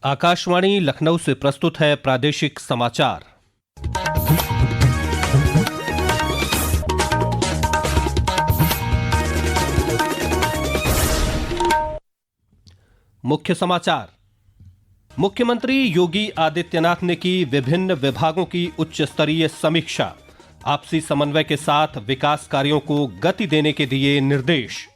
आकाशवाणी लखनऊ से प्रस्तुत है प्रादेशिक समाचार। मुख्य समाचार। मुख्यमंत्री योगी आदित्यनाथ ने की विभिन्न विभागों की उच्च स्तरीय समीक्षा। आपसी समन्वय के साथ विकास कार्यों को गति देने के दिए निर्देश।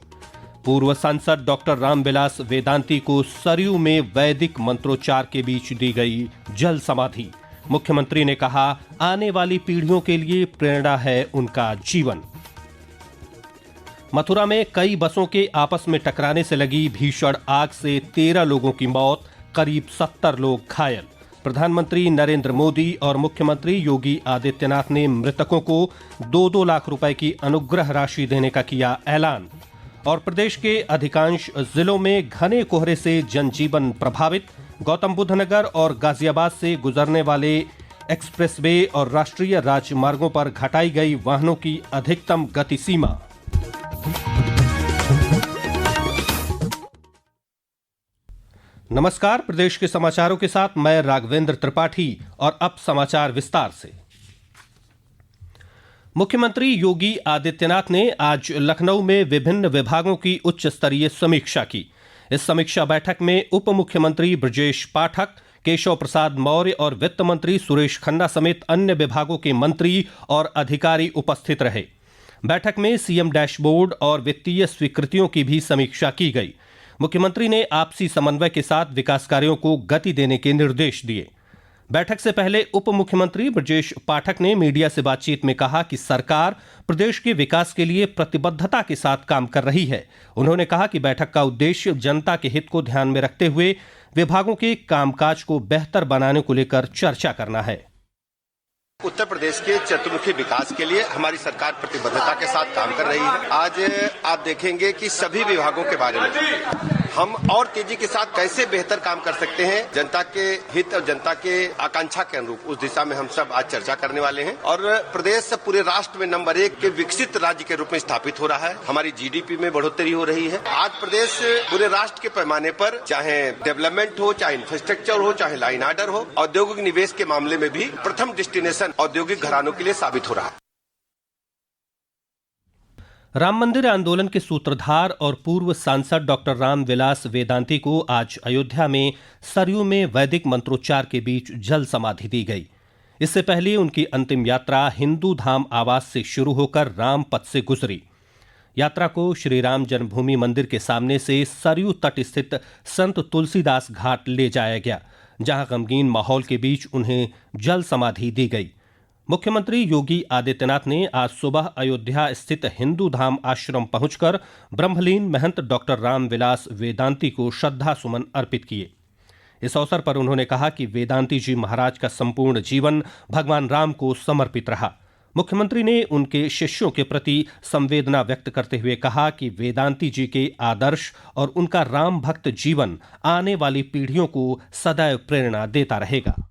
पूर्व सांसद डॉक्टर रामविलास वेदांती को सरयू में वैदिक मंत्रोच्चार के बीच दी गई जल समाधि। मुख्यमंत्री ने कहा, आने वाली पीढ़ियों के लिए प्रेरणा है उनका जीवन। मथुरा में कई बसों के आपस में टकराने से लगी भीषण आग से 13 लोगों की मौत, करीब 70 लोग घायल। प्रधानमंत्री नरेंद्र मोदी और मुख्यमंत्री योगी आदित्यनाथ ने मृतकों को 2-2 लाख रुपए की अनुग्रह राशि देने का किया ऐलान। और प्रदेश के अधिकांश जिलों में घने कोहरे से जनजीवन प्रभावित। गौतम बुद्ध नगर और गाजियाबाद से गुजरने वाले एक्सप्रेसवे और राष्ट्रीय राजमार्गों पर घटाई गई वाहनों की अधिकतम गति सीमा। नमस्कार, प्रदेश के समाचारों के साथ मैं राघवेंद्र त्रिपाठी। और अब समाचार विस्तार से। मुख्यमंत्री योगी आदित्यनाथ ने आज लखनऊ में विभिन्न विभागों की उच्च स्तरीय समीक्षा की। इस समीक्षा बैठक में उप मुख्यमंत्री ब्रजेश पाठक, केशव प्रसाद मौर्य और वित्त मंत्री सुरेश खन्ना समेत अन्य विभागों के मंत्री और अधिकारी उपस्थित रहे। बैठक में सीएम डैशबोर्ड और वित्तीय स्वीकृतियों की भी समीक्षा की गई। मुख्यमंत्री ने आपसी समन्वय के साथ विकास कार्यों को गति देने के निर्देश दिए। बैठक से पहले उप मुख्यमंत्री ब्रजेश पाठक ने मीडिया से बातचीत में कहा कि सरकार प्रदेश के विकास के लिए प्रतिबद्धता के साथ काम कर रही है। उन्होंने कहा कि बैठक का उद्देश्य जनता के हित को ध्यान में रखते हुए विभागों के कामकाज को बेहतर बनाने को लेकर चर्चा करना है। उत्तर प्रदेश के चतुर्मुखी विकास के लिए हमारी सरकार प्रतिबद्धता के साथ काम कर रही है। आज आप देखेंगे कि सभी विभागों के बारे में हम और तेजी के साथ कैसे बेहतर काम कर सकते हैं, जनता के हित और जनता के आकांक्षा के अनुरूप, उस दिशा में हम सब आज चर्चा करने वाले हैं। और प्रदेश पूरे राष्ट्र में नंबर 1 के विकसित राज्य के रूप में स्थापित हो रहा है। हमारी जीडीपी में बढ़ोतरी हो रही है। आज प्रदेश पूरे राष्ट्र के पैमाने पर, चाहे डेवलपमेंट हो, चाहे इंफ्रास्ट्रक्चर हो, चाहे लाइन आर्डर हो, औद्योगिक निवेश के मामले में भी प्रथम डेस्टिनेशन औद्योगिक घरानों के लिए साबित हो रहा है। राम मंदिर आंदोलन के सूत्रधार और पूर्व सांसद डॉक्टर रामविलास वेदांती को आज अयोध्या में सरयू में वैदिक मंत्रोच्चार के बीच जल समाधि दी गई। इससे पहले उनकी अंतिम यात्रा हिंदू धाम आवास से शुरू होकर राम पथ से गुजरी। यात्रा को श्री राम जन्मभूमि मंदिर के सामने से सरयू तट स्थित संत तुलसीदास घाट ले जाया गया, जहां गमगीन माहौल के बीच उन्हें जल समाधि दी गई। मुख्यमंत्री योगी आदित्यनाथ ने आज सुबह अयोध्या स्थित हिंदू धाम आश्रम पहुंचकर ब्रह्मलीन महंत डॉक्टर रामविलास वेदांती को श्रद्धा सुमन अर्पित किए। इस अवसर पर उन्होंने कहा कि वेदांती जी महाराज का संपूर्ण जीवन भगवान राम को समर्पित रहा। मुख्यमंत्री ने उनके शिष्यों के प्रति संवेदना व्यक्त करते हुए कहा कि वेदांती जी के आदर्श और उनका राम भक्त जीवन आने वाली पीढ़ियों को सदैव प्रेरणा देता रहेगा।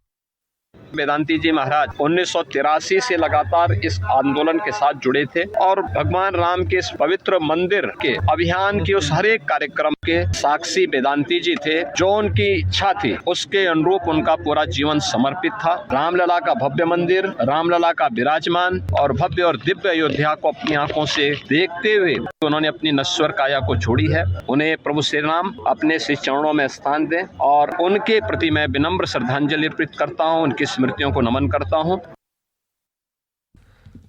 वेदांती जी महाराज 1983 से लगातार इस आंदोलन के साथ जुड़े थे और भगवान राम के इस पवित्र मंदिर के अभियान के उस हर एक कार्यक्रम के साक्षी वेदांती जी थे। जो उनकी इच्छा थी उसके अनुरूप उनका पूरा जीवन समर्पित था। रामलला का भव्य मंदिर, रामलला का विराजमान और भव्य और दिव्य अयोध्या को अपनी आंखों से देखते हुए उन्होंने अपनी नश्वर काया को छोड़ी है। उन्हें प्रभु श्री राम अपने श्री चरणों में स्थान दें और उनके प्रति मैं विनम्र श्रद्धांजलि अर्पित करता हूँ, उनकी स्मृतियों को नमन करता हूं।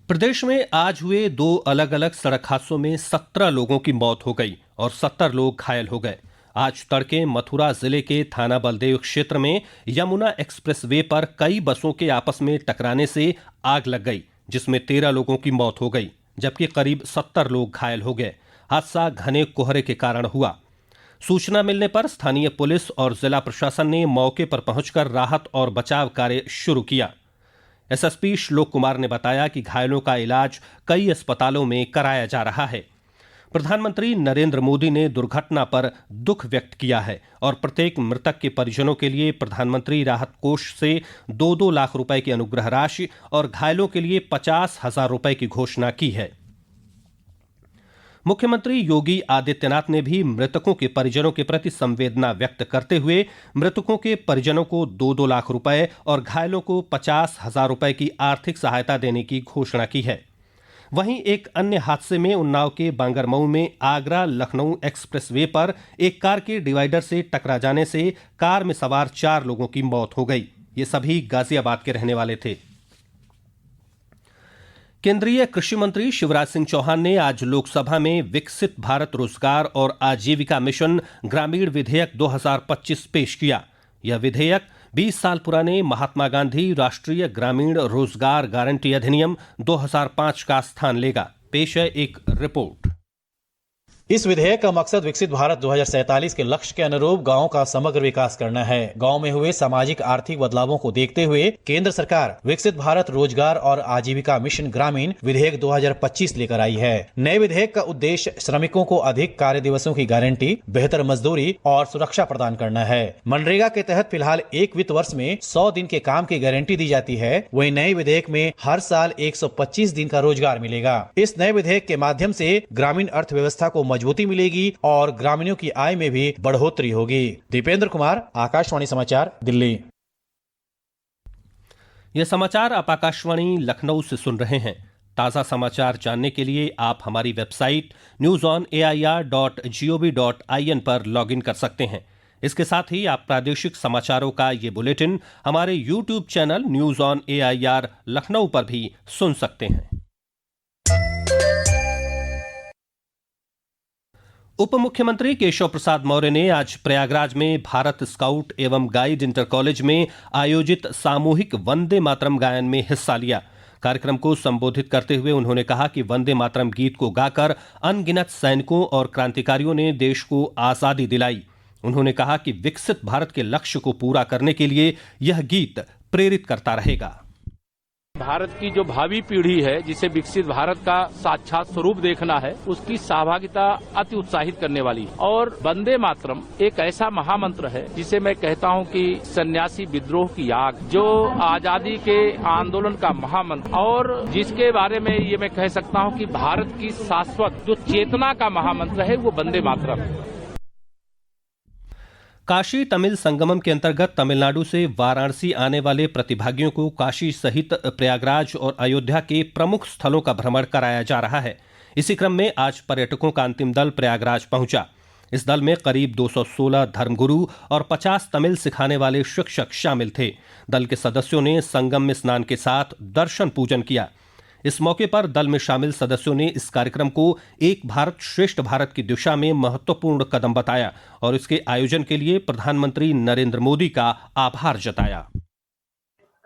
प्रदेश में आज हुए 2 अलग अलग सड़क हादसों में 17 लोगों की मौत हो गई और 70 लोग घायल हो गए। आज तड़के मथुरा जिले के थाना बलदेव क्षेत्र में यमुना एक्सप्रेसवे पर कई बसों के आपस में टकराने से आग लग गई, जिसमें 13 लोगों की मौत हो गई, जबकि करीब 70 लोग घायल हो गए। हादसा घने कोहरे के कारण हुआ। सूचना मिलने पर स्थानीय पुलिस और जिला प्रशासन ने मौके पर पहुंचकर राहत और बचाव कार्य शुरू किया। एसएसपी श्लोक कुमार ने बताया कि घायलों का इलाज कई अस्पतालों में कराया जा रहा है। प्रधानमंत्री नरेंद्र मोदी ने दुर्घटना पर दुख व्यक्त किया है और प्रत्येक मृतक के परिजनों के लिए प्रधानमंत्री राहत कोष से 2-2 लाख रुपए की अनुग्रह राशि और घायलों के लिए 50,000 रुपए की घोषणा की है। मुख्यमंत्री योगी आदित्यनाथ ने भी मृतकों के परिजनों के प्रति संवेदना व्यक्त करते हुए मृतकों के परिजनों को 2-2 लाख रुपए और घायलों को 50,000 रुपए की आर्थिक सहायता देने की घोषणा की है। वहीं एक अन्य हादसे में उन्नाव के बांगरमऊ में आगरा लखनऊ एक्सप्रेसवे पर एक कार के डिवाइडर से टकरा जाने से कार में सवार 4 लोगों की मौत हो गई। ये सभी गाजियाबाद के रहने वाले थे। केंद्रीय कृषि मंत्री शिवराज सिंह चौहान ने आज लोकसभा में विकसित भारत रोजगार और आजीविका मिशन ग्रामीण विधेयक 2025 पेश किया। यह विधेयक 20 साल पुराने महात्मा गांधी राष्ट्रीय ग्रामीण रोजगार गारंटी अधिनियम 2005 का स्थान लेगा। पेश है एक रिपोर्ट। इस विधेयक का मकसद विकसित भारत 2047 के लक्ष्य के अनुरूप गांव का समग्र विकास करना है। गांव में हुए सामाजिक आर्थिक बदलावों को देखते हुए केंद्र सरकार विकसित भारत रोजगार और आजीविका मिशन ग्रामीण विधेयक 2025 लेकर आई है। नए विधेयक का उद्देश्य श्रमिकों को अधिक कार्य दिवसों की गारंटी, बेहतर मजदूरी और सुरक्षा प्रदान करना है। मनरेगा के तहत फिलहाल एक वित्त वर्ष में 100 दिन के काम की गारंटी दी जाती है। वहीं नए विधेयक में हर साल 125 दिन का रोजगार मिलेगा। इस नए विधेयक के माध्यम से ग्रामीण अर्थव्यवस्था को मजबूती मिलेगी और ग्रामीणों की आय में भी बढ़ोतरी होगी। दीपेंद्र कुमार, आकाशवाणी समाचार, दिल्ली। यह समाचार आप आकाशवाणी लखनऊ से सुन रहे हैं। ताजा समाचार जानने के लिए आप हमारी वेबसाइट newsonair.gov.in पर लॉगिन कर सकते हैं। इसके साथ ही आप प्रादेशिक समाचारों का ये बुलेटिन हमारे YouTube channel news on AIR Lucknow पर भी सुन सकते हैं। उप मुख्यमंत्री केशव प्रसाद मौर्य ने आज प्रयागराज में भारत स्काउट एवं गाइड इंटर कॉलेज में आयोजित सामूहिक वंदे मातरम गायन में हिस्सा लिया। कार्यक्रम को संबोधित करते हुए उन्होंने कहा कि वंदे मातरम गीत को गाकर अनगिनत सैनिकों और क्रांतिकारियों ने देश को आजादी दिलाई। उन्होंने कहा कि विकसित भारत के लक्ष्य को पूरा करने के लिए यह गीत प्रेरित करता रहेगा। भारत की जो भावी पीढ़ी है, जिसे विकसित भारत का साक्षात स्वरूप देखना है, उसकी सहभागिता अति उत्साहित करने वाली है। और वंदे मातरम एक ऐसा महामंत्र है जिसे मैं कहता हूं कि सन्यासी विद्रोह की आग, जो आजादी के आंदोलन का महामंत्र, और जिसके बारे में ये मैं कह सकता हूं कि भारत की शाश्वत जो चेतना का महामंत्र है, वो वंदे मातरम है। काशी तमिल संगमम के अंतर्गत तमिलनाडु से वाराणसी आने वाले प्रतिभागियों को काशी सहित प्रयागराज और अयोध्या के प्रमुख स्थलों का भ्रमण कराया जा रहा है। इसी क्रम में आज पर्यटकों का अंतिम दल प्रयागराज पहुंचा। इस दल में करीब 216 धर्मगुरु और 50 तमिल सिखाने वाले शिक्षक शामिल थे। दल के सदस्यों ने संगम में स्नान के साथ दर्शन पूजन किया। इस मौके पर दल में शामिल सदस्यों ने इस कार्यक्रम को एक भारत श्रेष्ठ भारत की दिशा में महत्वपूर्ण कदम बताया और इसके आयोजन के लिए प्रधानमंत्री नरेंद्र मोदी का आभार जताया।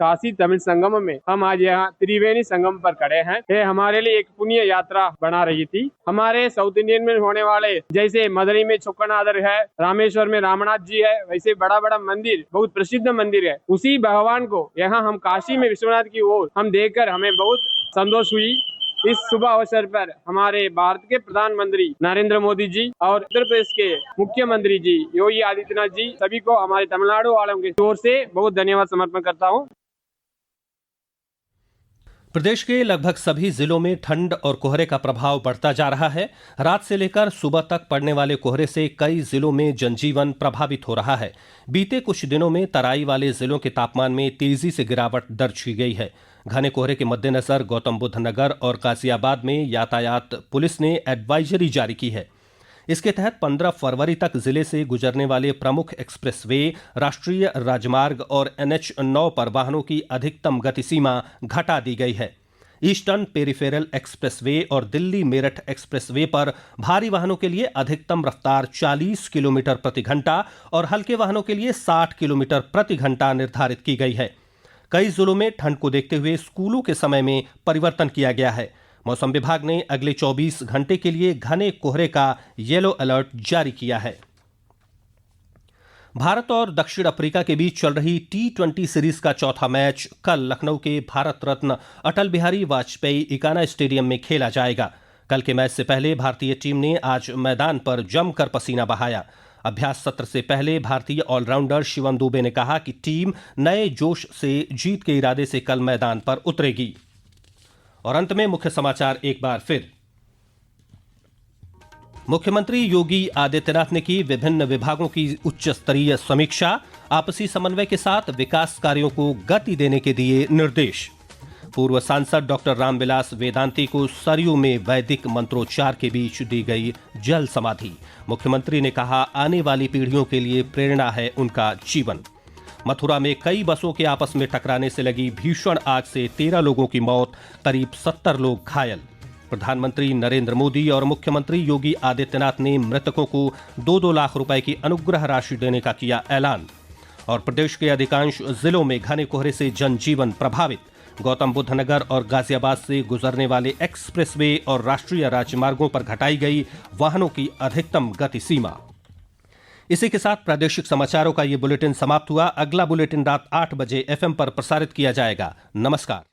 काशी तमिल संगम में हम आज यहाँ त्रिवेणी संगम पर खड़े हैं। ये हमारे लिए एक पुण्य यात्रा बना रही थी। हमारे साउथ इंडियन में होने वाले, जैसे मदुरई में चोक्कनादर है, रामेश्वर में रामनाथ जी है, वैसे बड़ा बड़ा मंदिर, बहुत प्रसिद्ध मंदिर है। उसी भगवान को यहाँ हम काशी में विश्वनाथ की ओर हम देखकर हमें बहुत संतोष हुई। इस शुभ अवसर पर हमारे भारत के प्रधानमंत्री नरेंद्र मोदी जी और उत्तर प्रदेश के मुख्यमंत्री जी योगी आदित्यनाथ जी, सभी को हमारे तमिलनाडु वालों की ओर से बहुत धन्यवाद समर्पण करता हूँ। प्रदेश के लगभग सभी जिलों में ठंड और कोहरे का प्रभाव बढ़ता जा रहा है। रात से लेकर सुबह तक पड़ने वाले कोहरे से कई जिलों में जनजीवन प्रभावित हो रहा है। बीते कुछ दिनों में तराई वाले जिलों के तापमान में तेजी से गिरावट दर्ज की गई है। घने कोहरे के मद्देनजर गौतम बुद्ध नगर और गाजियाबाद में यातायात पुलिस ने एडवाइजरी जारी की है। इसके तहत 15 फरवरी तक जिले से गुजरने वाले प्रमुख एक्सप्रेसवे, राष्ट्रीय राजमार्ग और NH9 पर वाहनों की अधिकतम गति सीमा घटा दी गई है। ईस्टर्न पेरिफेरल एक्सप्रेसवे और दिल्ली मेरठ एक्सप्रेसवे पर भारी वाहनों के लिए अधिकतम रफ्तार 40 किलोमीटर प्रति घंटा और हल्के वाहनों के लिए 60 किलोमीटर प्रति घंटा निर्धारित की गई है। कई जिलों में ठंड को देखते हुए स्कूलों के समय में परिवर्तन किया गया है। मौसम विभाग ने अगले 24 घंटे के लिए घने कोहरे का येलो अलर्ट जारी किया है। भारत और दक्षिण अफ्रीका के बीच चल रही T20 सीरीज का चौथा मैच कल लखनऊ के भारत रत्न अटल बिहारी वाजपेयी इकाना स्टेडियम में खेला जाएगा। कल के मैच से पहले भारतीय टीम ने आज मैदान पर जमकर पसीना बहाया। अभ्यास सत्र से पहले भारतीय ऑलराउंडर शिवम दुबे ने कहा कि टीम नए जोश से जीत के इरादे से कल मैदान पर उतरेगी। और अंत में मुख्य समाचार एक बार फिर। मुख्यमंत्री योगी आदित्यनाथ ने की विभिन्न विभागों की उच्च स्तरीय समीक्षा, आपसी समन्वय के साथ विकास कार्यों को गति देने के दिए निर्देश। पूर्व सांसद डॉक्टर रामविलास वेदांती को सरयू में वैदिक मंत्रोच्चार के बीच दी गई जल समाधि। मुख्यमंत्री ने कहा, आने वाली पीढ़ियों के लिए प्रेरणा है उनका जीवन। मथुरा में कई बसों के आपस में टकराने से लगी भीषण आग से 13 लोगों की मौत, करीब 70 लोग घायल। प्रधानमंत्री नरेंद्र मोदी और मुख्यमंत्री योगी आदित्यनाथ ने मृतकों को 2-2 लाख रुपए की अनुग्रह राशि देने का किया ऐलान। और प्रदेश के अधिकांश जिलों में घने कोहरे से जनजीवन प्रभावित। गौतम बुद्ध नगर और गाजियाबाद से गुजरने वाले एक्सप्रेसवे और राष्ट्रीय राजमार्गों पर घटाई गई वाहनों की अधिकतम गति सीमा। इसी के साथ प्रादेशिक समाचारों का ये बुलेटिन समाप्त हुआ। अगला बुलेटिन रात 8 बजे FM पर प्रसारित किया जाएगा। नमस्कार।